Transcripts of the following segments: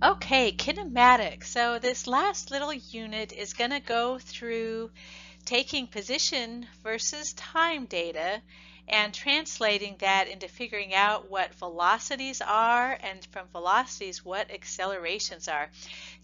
Okay, kinematic. So this last little unit is going to go through taking position versus time data and translating that into figuring out what velocities are, and from velocities what accelerations are.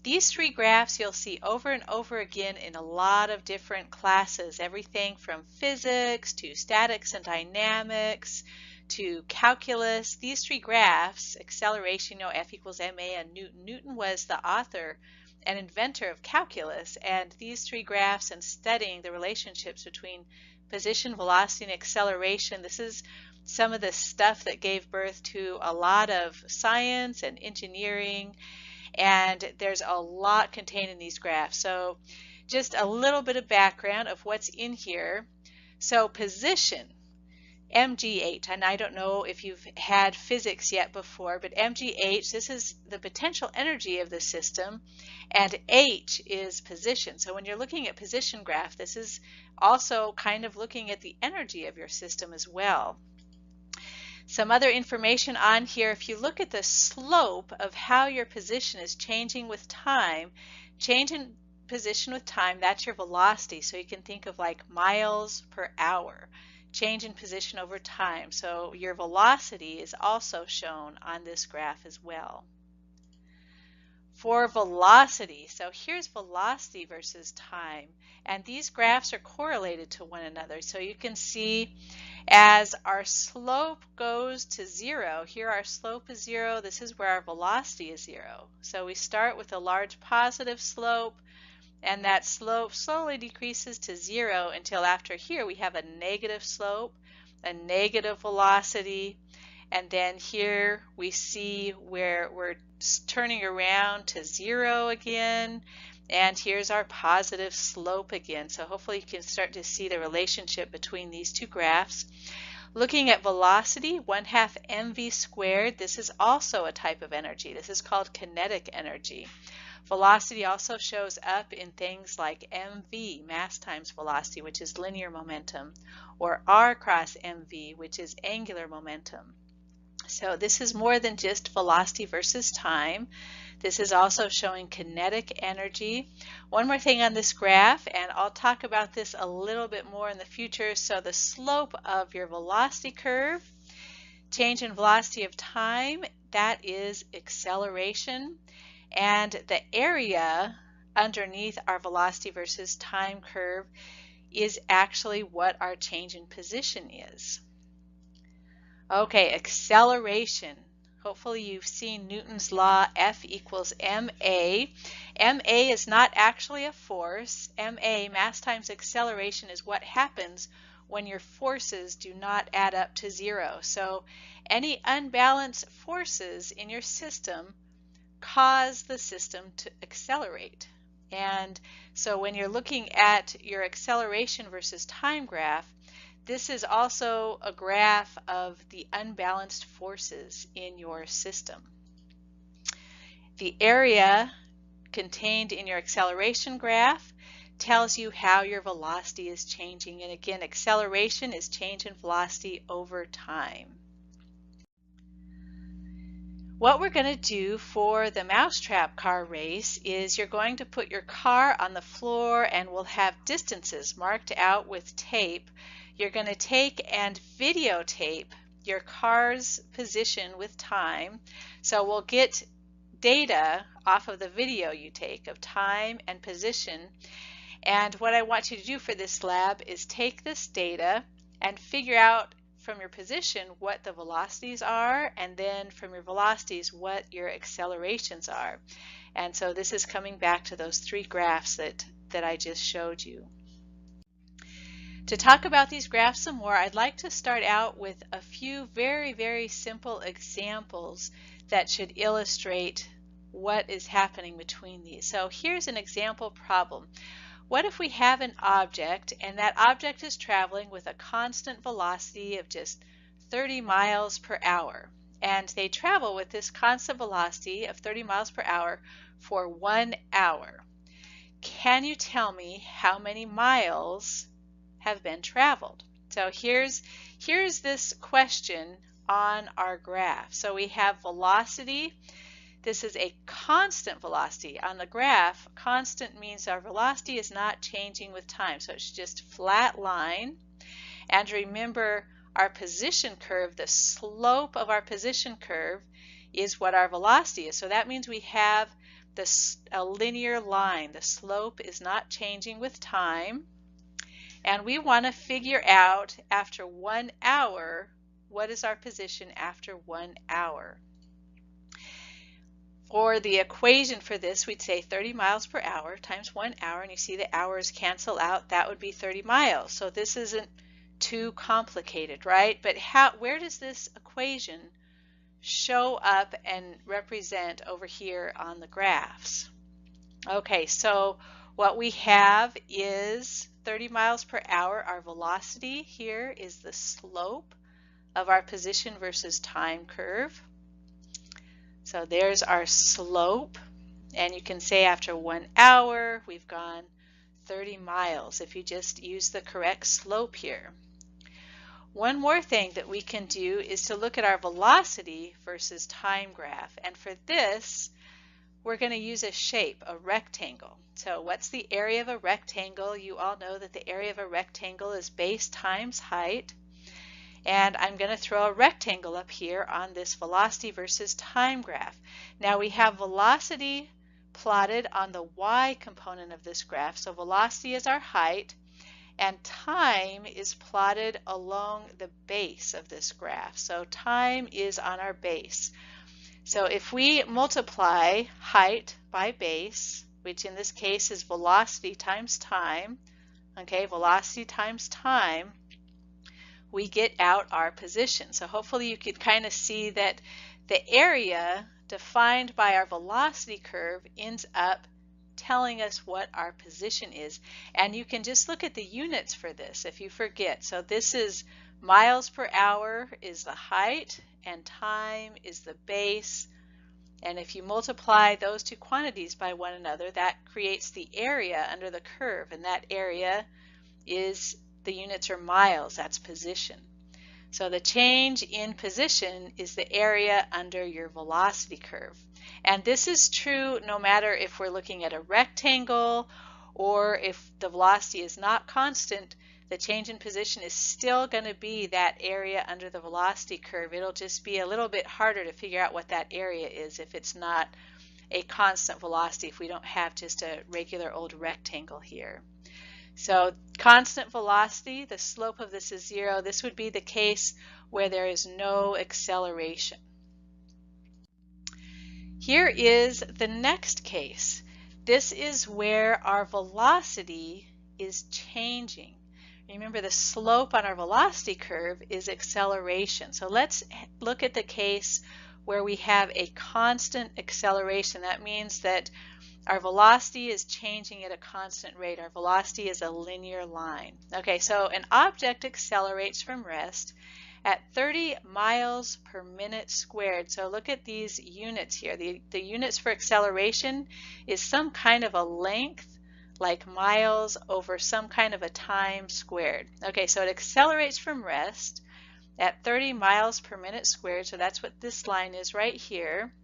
These three graphs you'll see over and over again in a lot of different classes, everything from physics to statics and dynamics to calculus. These three graphs, acceleration, F equals ma, and Newton. Newton was the author and inventor of calculus, and these three graphs and studying the relationships between position, velocity, and acceleration, this is some of the stuff that gave birth to a lot of science and engineering, and there's a lot contained in these graphs. So just a little bit of background of what's in here. So position, MGH, and I don't know if you've had physics yet before, but MGH, this is the potential energy of the system, and H is position. So when you're looking at position graph, this is also kind of looking at the energy of your system as well. Some other information on here, if you look at the slope of how your position is changing with time, change in position with time, that's your velocity. So you can think of like miles per hour. Change in position over time. So your velocity is also shown on this graph as well. For velocity, so here's velocity versus time, and these graphs are correlated to one another. So you can see as our slope goes to zero, here our slope is zero, this is where our velocity is zero. So we start with a large positive slope, and that slope slowly decreases to zero until after here we have a negative slope, a negative velocity, and then here we see where we're turning around to zero again, and here's our positive slope again. So hopefully you can start to see the relationship between these two graphs. Looking at velocity, 1/2 mv squared, this is also a type of energy. This is called kinetic energy. Velocity also shows up in things like mv, mass times velocity, which is linear momentum, or r cross mv, which is angular momentum. So this is more than just velocity versus time. This is also showing kinetic energy. One more thing on this graph, and I'll talk about this a little bit more in the future. So the slope of your velocity curve, change in velocity of time, that is acceleration. And the area underneath our velocity versus time curve is actually what our change in position is. Okay, acceleration. Hopefully you've seen Newton's law, F equals ma. ma is not actually a force. Ma, mass times acceleration, is what happens when your forces do not add up to zero. So any unbalanced forces in your system cause the system to accelerate. And so when you're looking at your acceleration versus time graph, this is also a graph of the unbalanced forces in your system. The area contained in your acceleration graph tells you how your velocity is changing. And again, acceleration is change in velocity over time. What we're going to do for the Mousetrap car race is you're going to put your car on the floor, and we'll have distances marked out with tape. You're going to take and videotape your car's position with time. So we'll get data off of the video you take of time and position. And what I want you to do for this lab is take this data and figure out from your position what the velocities are, and then from your velocities what your accelerations are. And so this is coming back to those three graphs that I just showed you. To talk about these graphs some more, I'd like to start out with a few very, very simple examples that should illustrate what is happening between these. So here's an example problem. What if we have an object, and that object is traveling with a constant velocity of just 30 miles per hour, and they travel with this constant velocity of 30 miles per hour for 1 hour? Can you tell me how many miles have been traveled? So here's this question on our graph. So we have velocity this is a constant velocity. On the graph, constant means our velocity is not changing with time, so it's just flat line. And remember, our position curve, the slope of our position curve is what our velocity is. So that means we have a linear line. The slope is not changing with time. And we want to figure out after 1 hour, what is our position after 1 hour? For the equation for this, we'd say 30 miles per hour times 1 hour, and you see the hours cancel out. That would be 30 miles. So this isn't too complicated, right? But where does this equation show up and represent over here on the graphs? Okay, so what we have is 30 miles per hour. Our velocity here is the slope of our position versus time curve. So there's our slope, and you can say after 1 hour we've gone 30 miles if you just use the correct slope here. One more thing that we can do is to look at our velocity versus time graph, and for this we're going to use a shape, a rectangle. So what's the area of a rectangle? You all know that the area of a rectangle is base times height. And I'm going to throw a rectangle up here on this velocity versus time graph. Now we have velocity plotted on the y component of this graph. So velocity is our height, and time is plotted along the base of this graph. So time is on our base. So if we multiply height by base, which in this case is velocity times time, okay, velocity times time, we get out our position. So hopefully you can kind of see that the area defined by our velocity curve ends up telling us what our position is. And you can just look at the units for this if you forget. So this is miles per hour is the height, and time is the base. And if you multiply those two quantities by one another, that creates the area under the curve, and that area is, the units are miles, that's position. So the change in position is the area under your velocity curve. And this is true no matter if we're looking at a rectangle or if the velocity is not constant, the change in position is still going to be that area under the velocity curve. It'll just be a little bit harder to figure out what that area is if it's not a constant velocity, if we don't have just a regular old rectangle here. So constant velocity, the slope of this is 0. This would be the case where there is no acceleration. Here is the next case. This is where our velocity is changing. Remember, the slope on our velocity curve is acceleration. So let's look at the case where we have a constant acceleration. That means that our velocity is changing at a constant rate. Our velocity is a linear line. Okay, so an object accelerates from rest at 30 miles per minute squared. So look at these units here. The units for acceleration is some kind of a length, like miles over some kind of a time squared. Okay, so it accelerates from rest at 30 miles per minute squared. So that's what this line is right here.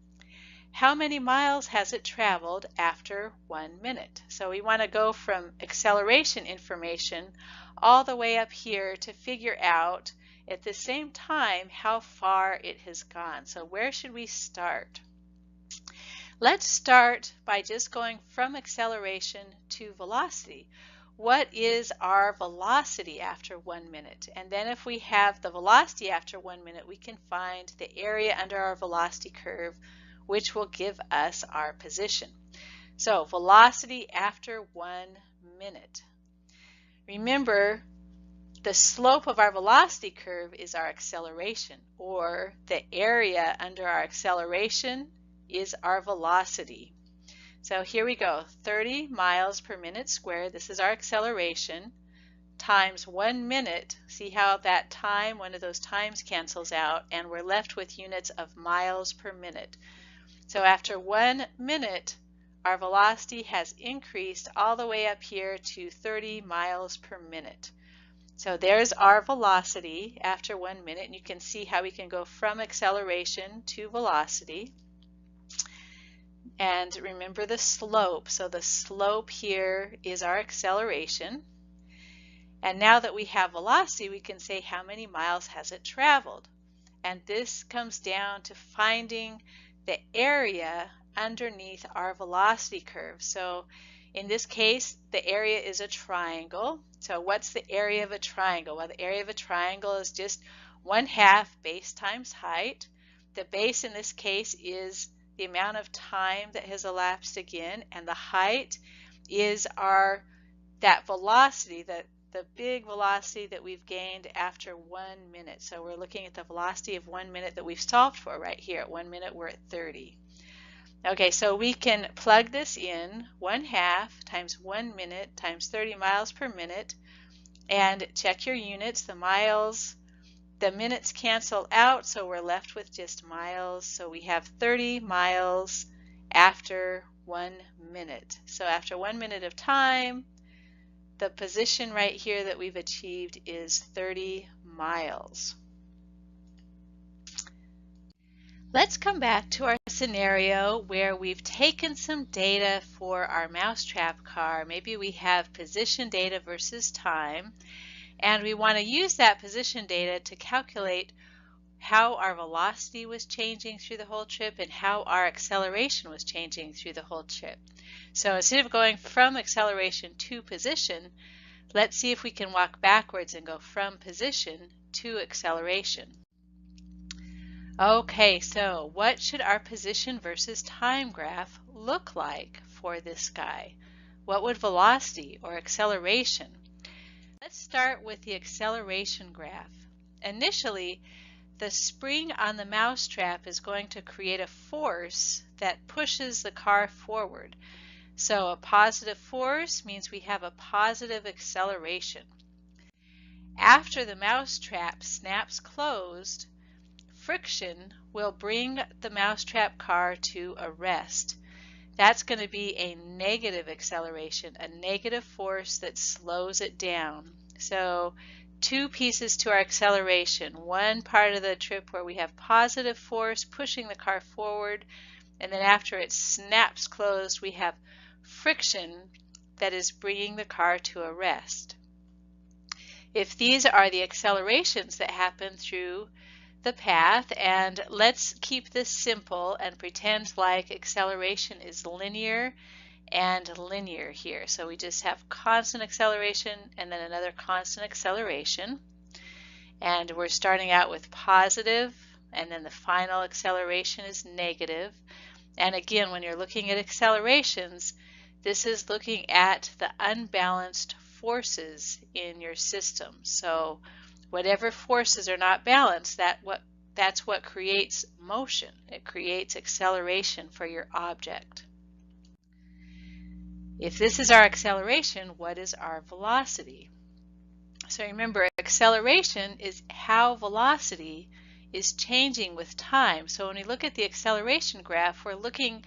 How many miles has it traveled after 1 minute? So we want to go from acceleration information all the way up here to figure out at the same time how far it has gone. So where should we start? Let's start by just going from acceleration to velocity. What is our velocity after 1 minute? And then if we have the velocity after 1 minute, we can find the area under our velocity curve, which will give us our position. So velocity after 1 minute. Remember, the slope of our velocity curve is our acceleration, or the area under our acceleration is our velocity. So here we go, 30 miles per minute squared, this is our acceleration, times 1 minute. See how that time, one of those times cancels out, and we're left with units of miles per minute. So after 1 minute, our velocity has increased all the way up here to 30 miles per minute. So there's our velocity after 1 minute, and you can see how we can go from acceleration to velocity. And remember the slope. So the slope here is our acceleration. And now that we have velocity, we can say how many miles has it traveled. And this comes down to finding the area underneath our velocity curve. So in this case, the area is a triangle. So what's the area of a triangle? Well, the area of a triangle is just 1/2 base times height. The base in this case is the amount of time that has elapsed again, and the height is that velocity, the big velocity that we've gained after 1 minute. So we're looking at the velocity of 1 minute that we've solved for right here. At 1 minute, we're at 30. Okay, so we can plug this in, 1/2 times 1 minute times 30 miles per minute, and check your units. The miles, the minutes cancel out, so we're left with just miles. So we have 30 miles after 1 minute. So after 1 minute of time, the position right here that we've achieved is 30 miles. Let's come back to our scenario where we've taken some data for our mousetrap car. Maybe we have position data versus time, and we want to use that position data to calculate how our velocity was changing through the whole trip and how our acceleration was changing through the whole trip. So instead of going from acceleration to position, let's see if we can walk backwards and go from position to acceleration. Okay, so what should our position versus time graph look like for this guy? What would velocity or acceleration? Let's start with the acceleration graph. Initially, the spring on the mousetrap is going to create a force that pushes the car forward. So a positive force means we have a positive acceleration. After the mousetrap snaps closed, friction will bring the mousetrap car to a rest. That's going to be a negative acceleration, a negative force that slows it down. So two pieces to our acceleration. One part of the trip where we have positive force pushing the car forward, and then after it snaps closed, we have friction that is bringing the car to a rest. If these are the accelerations that happen through the path, and let's keep this simple and pretend like acceleration is linear and linear here. So we just have constant acceleration and then another constant acceleration, and we're starting out with positive, and then the final acceleration is negative. And again, when you're looking at accelerations, this is looking at the unbalanced forces in your system. So whatever forces are not balanced, that's what creates motion. It creates acceleration for your object. If this is our acceleration, what is our velocity? So remember, acceleration is how velocity is changing with time. So when we look at the acceleration graph, we're looking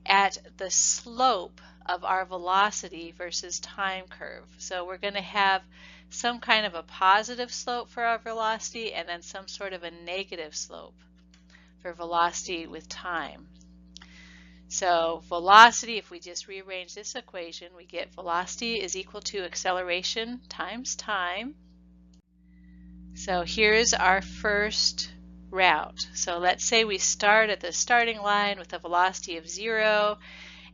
at the slope of our velocity versus time curve. So we're going to have some kind of a positive slope for our velocity and then some sort of a negative slope for velocity with time. So velocity, if we just rearrange this equation, we get velocity is equal to acceleration times time. So here's our first route. So let's say we start at the starting line with a velocity of 0,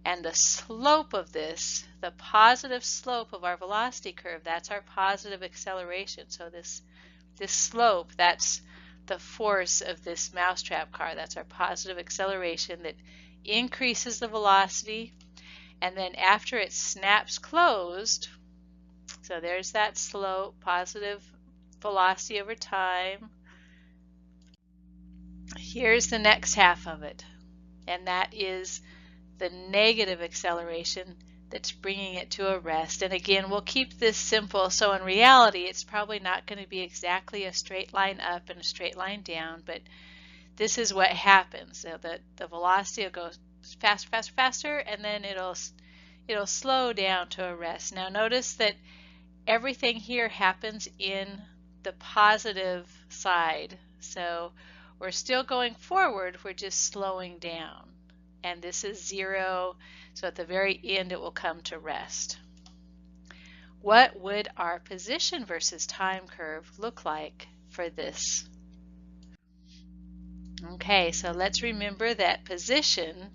and the slope of this, the positive slope of our velocity curve, that's our positive acceleration. So this slope, that's the force of this mousetrap car. That's our positive acceleration that increases the velocity, and then after it snaps closed, so there's that slope, positive velocity over time. Here's the next half of it, and that is the negative acceleration that's bringing it to a rest. And again, we'll keep this simple, so in reality it's probably not going to be exactly a straight line up and a straight line down, but this is what happens. So the velocity will go faster, faster, faster, and then it'll slow down to a rest. Now notice that everything here happens in the positive side. So we're still going forward, we're just slowing down. and this is 0. So at the very end it will come to rest. What would our position versus time curve look like for this? Okay, so let's remember that position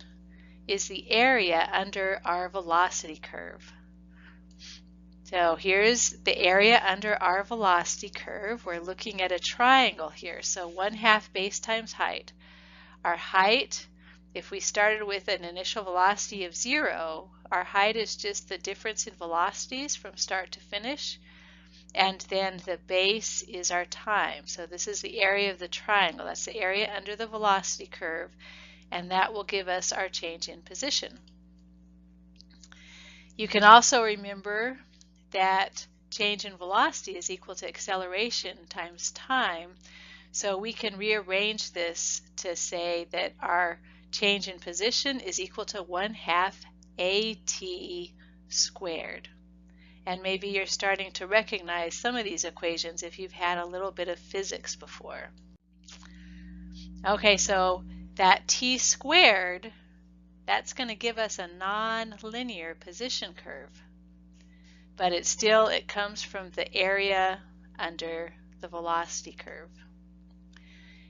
is the area under our velocity curve. So here's the area under our velocity curve. We're looking at a triangle here. So 1/2 base times height. Our height, if we started with an initial velocity of 0, our height is just the difference in velocities from start to finish. And then the base is our time. So this is the area of the triangle. That's the area under the velocity curve. And that will give us our change in position. You can also remember that change in velocity is equal to acceleration times time. So we can rearrange this to say that our change in position is equal to 1/2 AT squared. And maybe you're starting to recognize some of these equations if you've had a little bit of physics before. Okay, so that t squared, that's going to give us a non-linear position curve. But it comes from the area under the velocity curve.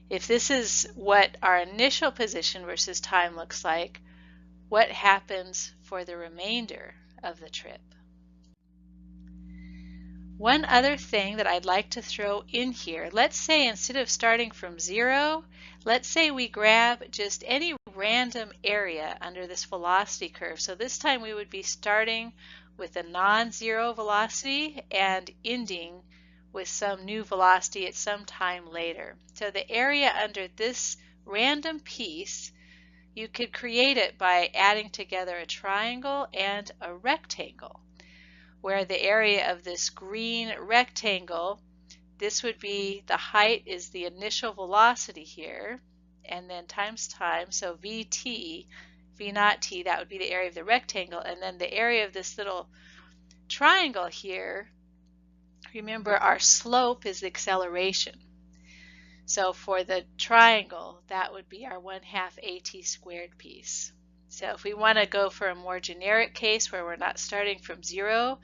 If this is what our initial position versus time looks like, what happens for the remainder of the trip? One other thing that I'd like to throw in here, let's say instead of starting from 0, let's say we grab just any random area under this velocity curve. So this time we would be starting with a non-zero velocity and ending with some new velocity at some time later. So the area under this random piece, you could create it by adding together a triangle and a rectangle, where the area of this green rectangle, this would be the height is the initial velocity here, and then times time, so VT, V naught T, that would be the area of the rectangle, and then the area of this little triangle here, remember our slope is the acceleration. So for the triangle, that would be our 1/2 AT squared piece. So if we want to go for a more generic case where we're not starting from 0,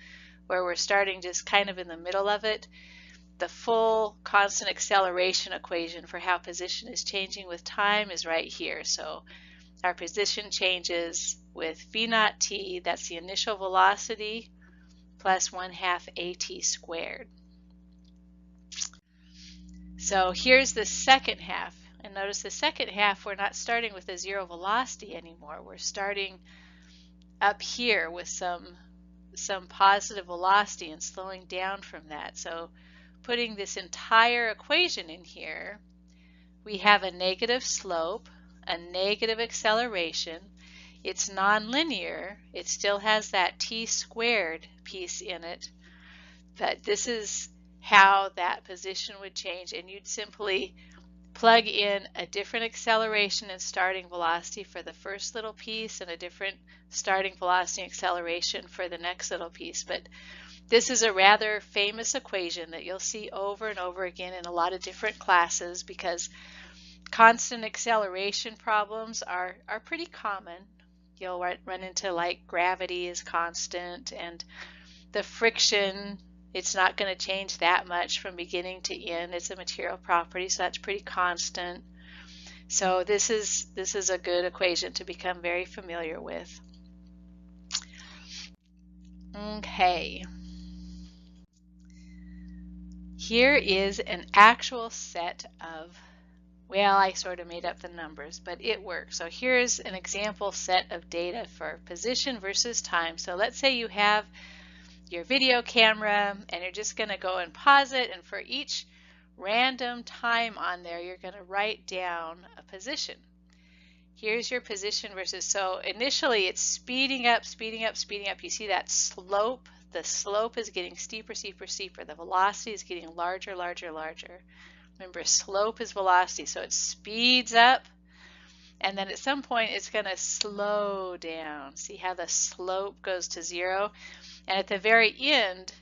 where we're starting just kind of in the middle of it, the full constant acceleration equation for how position is changing with time is right here. So our position changes with V naught T, that's the initial velocity, plus 1/2 AT squared. So here's the second half. And notice the second half, we're not starting with a 0 velocity anymore. We're starting up here with some positive velocity and slowing down from that. So putting this entire equation in here, we have a negative slope, a negative acceleration. It's nonlinear. It still has that t squared piece in it. But this is how that position would change, and you'd simply plug in a different acceleration and starting velocity for the first little piece and a different starting velocity and acceleration for the next little piece. But this is a rather famous equation that you'll see over and over again in a lot of different classes because constant acceleration problems are pretty common. You'll run into like gravity is constant, and the friction, it's not going to change that much from beginning to end. It's a material property, so that's pretty constant. So this is a good equation to become very familiar with. Okay. Here is an actual set of, well, I sort of made up the numbers, but it works. So here's an example set of data for position versus time. So let's say you have your video camera and you're just going to go and pause it, and for each random time on there you're going to write down a position. Here's your position versus, so initially it's speeding up, speeding up, speeding up. You see that slope? The slope is getting steeper, steeper, steeper. The velocity is getting larger, larger, larger. Remember, slope is velocity, so it speeds up, and then at some point it's going to slow down. See how the slope goes to 0? And at the very end,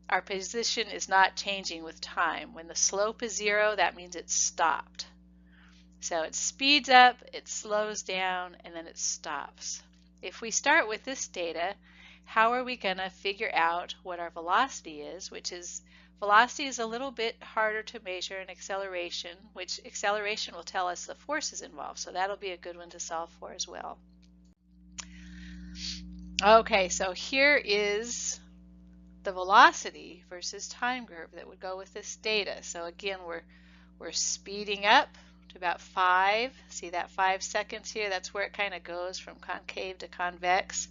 our position is not changing with time. When the slope is 0, that means it's stopped. So it speeds up, it slows down, and then it stops. If we start with this data, how are we going to figure out what our velocity is, which is velocity is a little bit harder to measure than acceleration, which acceleration will tell us the forces involved. So that'll be a good one to solve for as well. Okay, so here is the velocity versus time curve that would go with this data. So again, we're speeding up to about 5. See that 5 seconds here? That's where it kind of goes from concave to convex.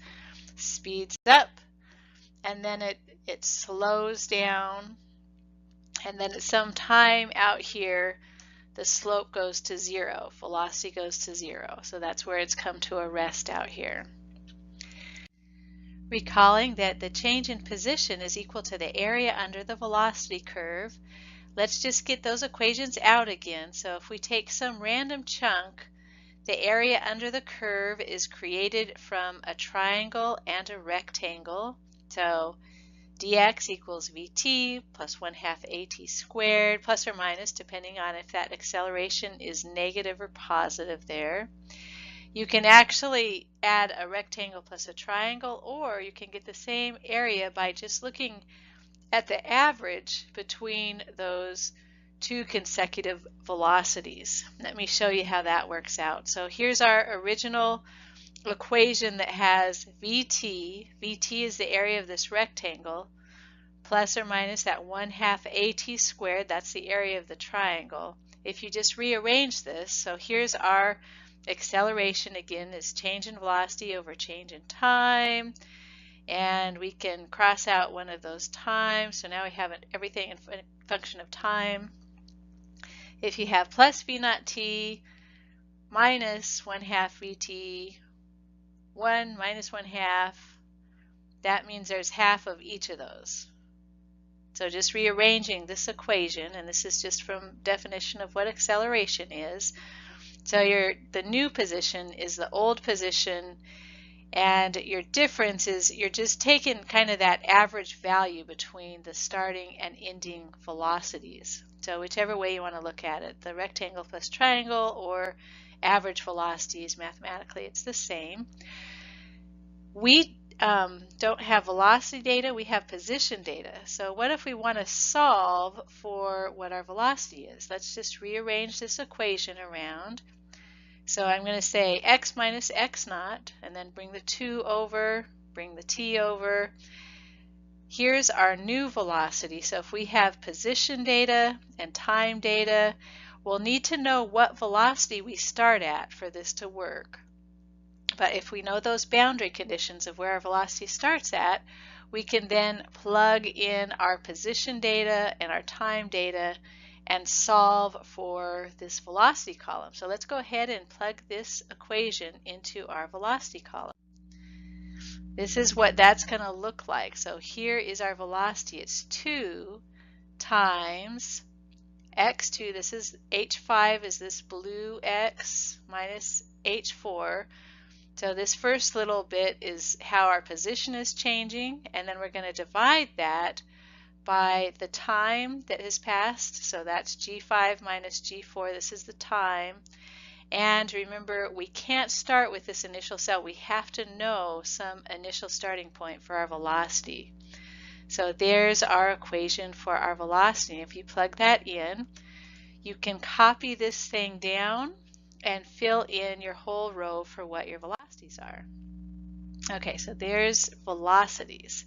Speeds up, and then it slows down, and then at some time out here, the slope goes to 0. Velocity goes to 0. So that's where it's come to a rest out here. Recalling that the change in position is equal to the area under the velocity curve, let's just get those equations out again. So if we take some random chunk, the area under the curve is created from a triangle and a rectangle. So dx equals vt plus 1/2 at squared, plus or minus, depending on if that acceleration is negative or positive there. You can actually add a rectangle plus a triangle, or you can get the same area by just looking at the average between those two consecutive velocities. Let me show you how that works out. So here's our original equation that has Vt. Vt is the area of this rectangle, plus or minus that 1/2 at squared, that's the area of the triangle. If you just rearrange this, so here's our acceleration again, is change in velocity over change in time. And we can cross out one of those times. So now we have everything in function of time. If you have plus v naught t minus 1/2 vt, 1 minus 1/2, that means there's half of each of those. So just rearranging this equation, and this is just from definition of what acceleration is. So the new position is the old position, and your difference is you're just taking kind of that average value between the starting and ending velocities. So whichever way you want to look at it, the rectangle plus triangle or average velocities, mathematically it's the same. We don't have velocity data, we have position data. So what if we want to solve for what our velocity is? Let's just rearrange this equation around. So I'm going to say x minus x naught, and then bring the 2 over, bring the t over. Here's our new velocity. So if we have position data and time data, we'll need to know what velocity we start at for this to work. But if we know those boundary conditions of where our velocity starts at, we can then plug in our position data and our time data and solve for this velocity column. So let's go ahead and plug this equation into our velocity column. This is what that's going to look like. So here is our velocity. It's 2 times x2, this is h5 is this blue x, minus h4. So this first little bit is how our position is changing, and then we're going to divide that by the time that has passed. So that's g5 minus g4. This is the time. And remember, we can't start with this initial cell. We have to know some initial starting point for our velocity. So there's our equation for our velocity. If you plug that in, you can copy this thing down and fill in your whole row for what your velocities are. Okay, so there's velocities.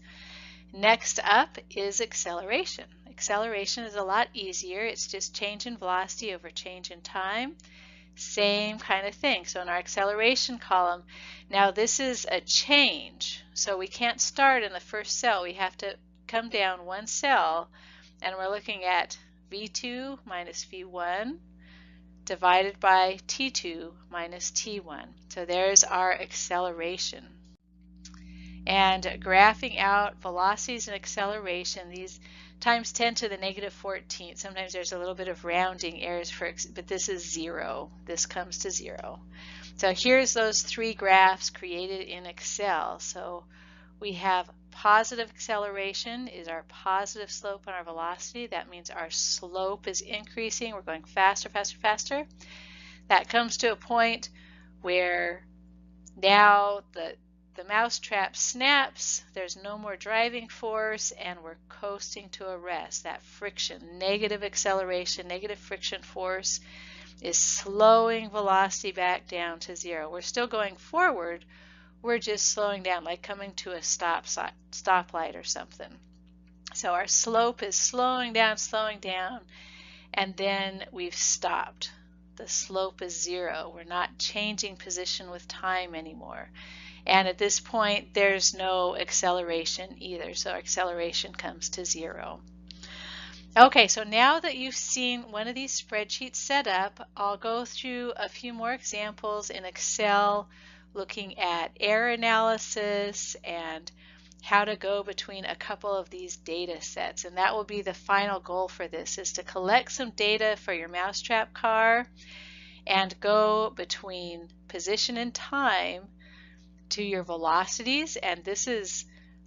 Next up is acceleration. Acceleration is a lot easier. It's just change in velocity over change in time. Same kind of thing. So in our acceleration column, now this is a change. So we can't start in the first cell. We have to come down one cell, and we're looking at v2 minus v1 divided by t2 minus t1. So there's our acceleration. And graphing out velocities and acceleration, these times 10 to the negative 14. Sometimes there's a little bit of rounding errors, but this is 0. This comes to 0. So here's those 3 graphs created in Excel. So we have positive acceleration is our positive slope on our velocity. That means our slope is increasing. We're going faster, faster, faster. That comes to a point where now the mousetrap snaps, there's no more driving force, and we're coasting to a rest. That friction, negative acceleration, negative friction force is slowing velocity back down to zero. We're still going forward, we're just slowing down, like coming to a stoplight or something. So our slope is slowing down, and then we've stopped. The slope is zero. We're not changing position with time anymore. And at this point, there's no acceleration either. So acceleration comes to zero. Okay, so now that you've seen one of these spreadsheets set up, I'll go through a few more examples in Excel, looking at error analysis and how to go between a couple of these data sets. And that will be the final goal for this, is to collect some data for your mousetrap car and go between position and time to your velocities. And this is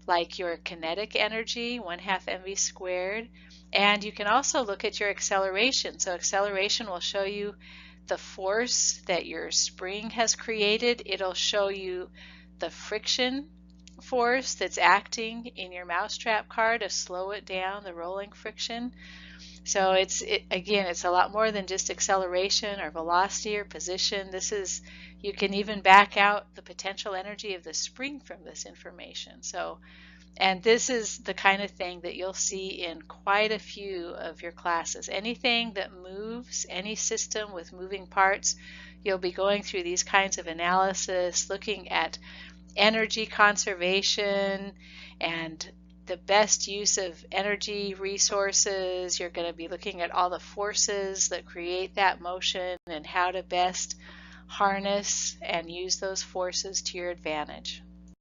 like your kinetic energy, 1/2 mv squared. And you can also look at your acceleration. So acceleration will show you the force that your spring has created. It'll show you the friction force that's acting in your mousetrap car to slow it down, the rolling friction. So again, it's a lot more than just acceleration or velocity or position. You can even back out the potential energy of the spring from this information. And this is the kind of thing that you'll see in quite a few of your classes. Anything that moves, any system with moving parts, you'll be going through these kinds of analysis, looking at energy conservation and the best use of energy resources. You're going to be looking at all the forces that create that motion and how to best harness and use those forces to your advantage.